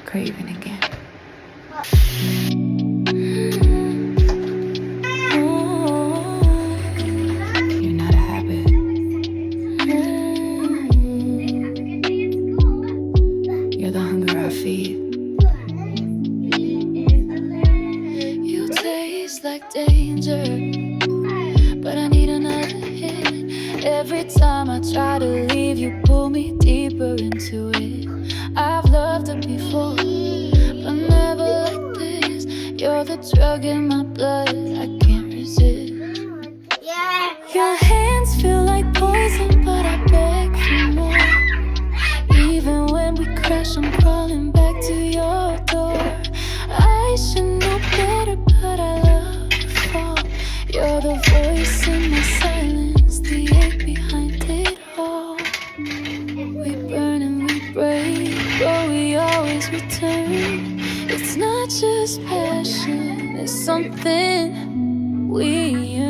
craving again. You're not a habit. You're the hunger I feed. You taste like danger, but I need another hit. Every time I try to leave, you pull me deeper into it. I've loved it before, but never like this. You're the drug in my blood, I can't resist. Your hands feel like poison, but I beg for more. Even when we crash, I'm crawling back to your door. I should know better, but I love to fall. You're the voice in my silence, the ache behind it all. We burn and we break, but we always return. It's not just passion, it's something we